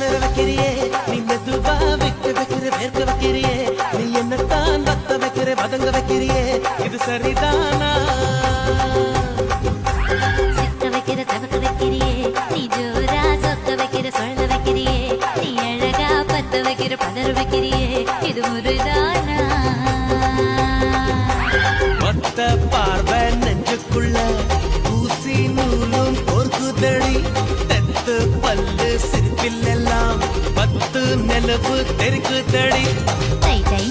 சேர வைக்கிறியே நீ மெதுவா விட்டு வைக்கிற வேர்க்க வைக்கிறியே நீ என்னத்தான் வத்த வைக்கிற வதங்க வைக்கிறியே இது சரிதானா சிக்க வைக்கிற தவக்க வைக்கிறியே நீ ஜோரா சொக்க வைக்கிற சொல்ல வைக்கிறியே நீ அழகா பத்த வைக்கிற பதற வைக்கிறியே இது முருதானா மொத்த பார்வை நெஞ்சுக்குள்ள ஊசி நூலும் பொறுக்குதடி தெத்து பல்லு சிரிப்பில் எல்லாம் பத்து நிலவு தெருக்குதடி தை தை